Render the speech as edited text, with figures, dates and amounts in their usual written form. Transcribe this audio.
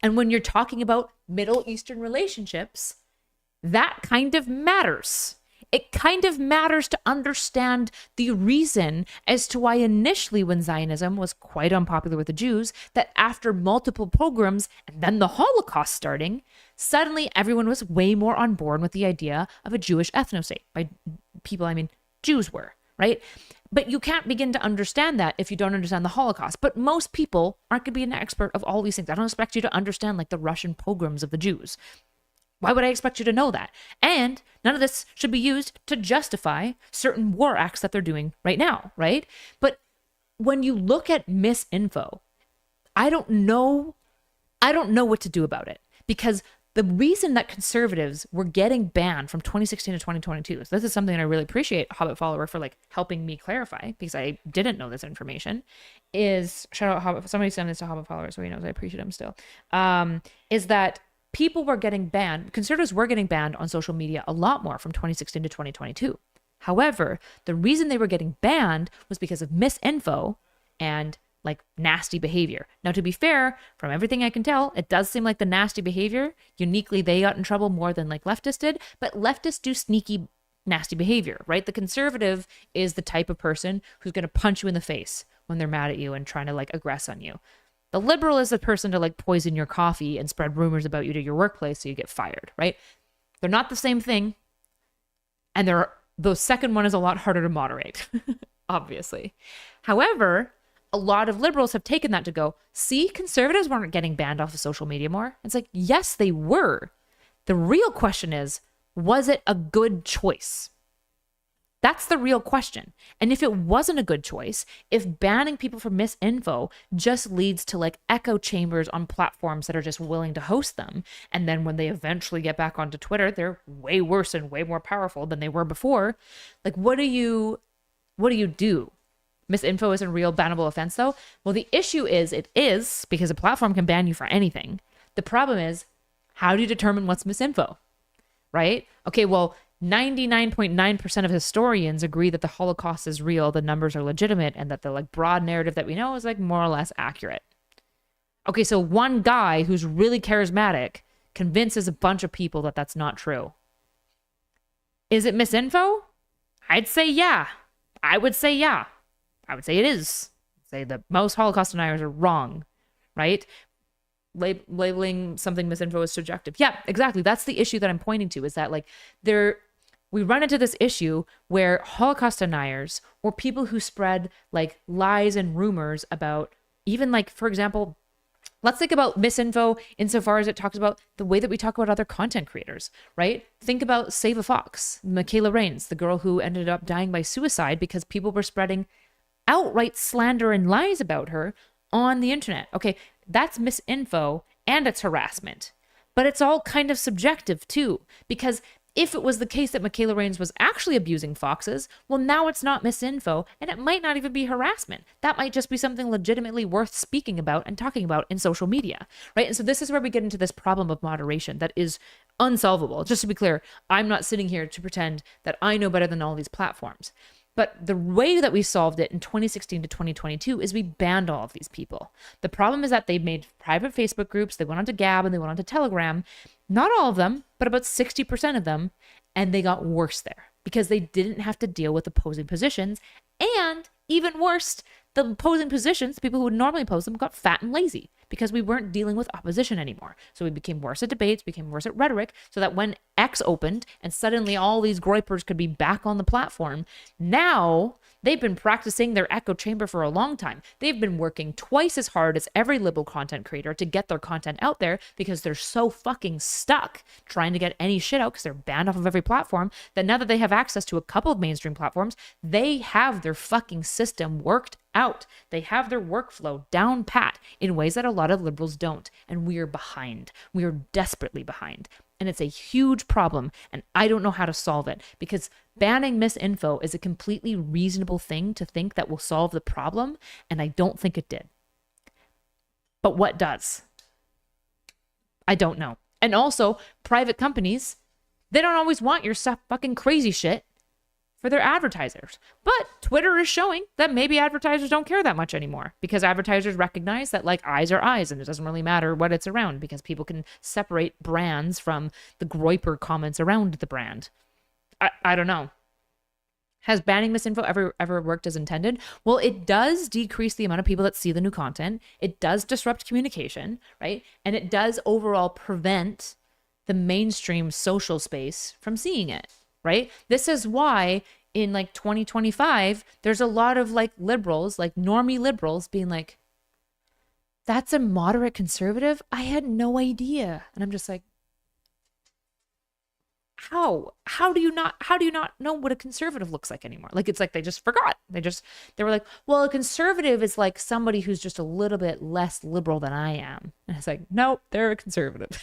And when you're talking about Middle Eastern relationships, that kind of matters. It kind of matters to understand the reason as to why initially when Zionism was quite unpopular with the Jews, that after multiple pogroms and then the Holocaust starting, suddenly everyone was way more on board with the idea of a Jewish ethnostate. By people, I mean Jews were, right? But you can't begin to understand that if you don't understand the Holocaust. But most people aren't going to be an expert of all these things. I don't expect you to understand like the Russian pogroms of the Jews. Why would I expect you to know that? And none of this should be used to justify certain war acts that they're doing right now, right? But when you look at misinfo, I don't know what to do about it, because the reason that conservatives were getting banned from 2016 to 2022, so this is something that I really appreciate Hobbit Follower for like helping me clarify, because I didn't know this information, is, shout out Hobbit, somebody send this to Hobbit Follower so he knows I appreciate him still, is that people were getting banned, conservatives were getting banned on social media a lot more from 2016 to 2022. However, the reason they were getting banned was because of misinfo and like nasty behavior. Now, to be fair, from everything I can tell, it does seem like the nasty behavior, uniquely, they got in trouble more than like leftists did, but leftists do sneaky nasty behavior, right? The conservative is the type of person who's going to punch you in the face when they're mad at you and trying to like aggress on you. The liberal is the person to like poison your coffee and spread rumors about you to your workplace so you get fired, right? They're not the same thing. And the second one is a lot harder to moderate, obviously. However, a lot of liberals have taken that to go, see, conservatives weren't getting banned off of social media more. It's like, yes, they were. The real question is, was it a good choice? That's the real question. And if it wasn't a good choice, if banning people from misinfo just leads to like echo chambers on platforms that are just willing to host them, and then when they eventually get back onto Twitter, they're way worse and way more powerful than they were before, like what do you do? Misinfo is a real bannable offense though? Well, the issue is it is, because a platform can ban you for anything. The problem is, how do you determine what's misinfo? Right? Okay, well, 99.9% of historians agree that the Holocaust is real, the numbers are legitimate, and that the like broad narrative that we know is like more or less accurate. Okay, so one guy who's really charismatic convinces a bunch of people that that's not true. Is it misinfo? I'd say yeah. I would say yeah. I would say it is. I'd say that most Holocaust deniers are wrong, right? Labeling something misinfo as subjective. Yeah, exactly. That's the issue that I'm pointing to, is that like we run into this issue where Holocaust deniers or people who spread like lies and rumors about, even like, for example, let's think about misinfo insofar as it talks about the way that we talk about other content creators, right? Think about Save a Fox, Michaela Raines, the girl who ended up dying by suicide because people were spreading outright slander and lies about her on the internet. Okay, that's misinfo and it's harassment. But it's all kind of subjective too, because if it was the case that Michaela Raines was actually abusing foxes, well, now it's not misinfo, and it might not even be harassment. That might just be something legitimately worth speaking about and talking about in social media, right? And so this is where we get into this problem of moderation that is unsolvable. Just to be clear, I'm not sitting here to pretend that I know better than all these platforms. But the way that we solved it in 2016 to 2022 is we banned all of these people. The problem is that they made private Facebook groups, they went onto Gab and they went onto Telegram. Not all of them, but about 60% of them. And they got worse there because they didn't have to deal with opposing positions. And even worse, the opposing positions, people who would normally oppose them, got fat and lazy because we weren't dealing with opposition anymore. So we became worse at debates, became worse at rhetoric, so that when X opened and suddenly all these groypers could be back on the platform, now they've been practicing their echo chamber for a long time. They've been working twice as hard as every liberal content creator to get their content out there because they're so fucking stuck trying to get any shit out because they're banned off of every platform, that now that they have access to a couple of mainstream platforms, they have their fucking system worked out. They have their workflow down pat in ways that a lot of liberals don't. And we are behind. We are desperately behind. And it's a huge problem. And I don't know how to solve it, because banning misinfo is a completely reasonable thing to think that will solve the problem. And I don't think it did. But what does? I don't know. And also, private companies, they don't always want your stuff fucking crazy shit for their advertisers. But Twitter is showing that maybe advertisers don't care that much anymore, because advertisers recognize that like eyes are eyes and it doesn't really matter what it's around, because people can separate brands from the groyper comments around the brand. I don't know. Has banning misinfo ever worked as intended? Well, it does decrease the amount of people that see the new content. It does disrupt communication, right? And it does overall prevent the mainstream social space from seeing it, right? This is why in like 2025, there's a lot of like liberals, like normie liberals being like, that's a moderate conservative? I had no idea. And I'm just like, how do you not know what a conservative looks like anymore? Like, it's like they just forgot. They were like, well, a conservative is like somebody who's just a little bit less liberal than I am. And it's like, nope, they're a conservative.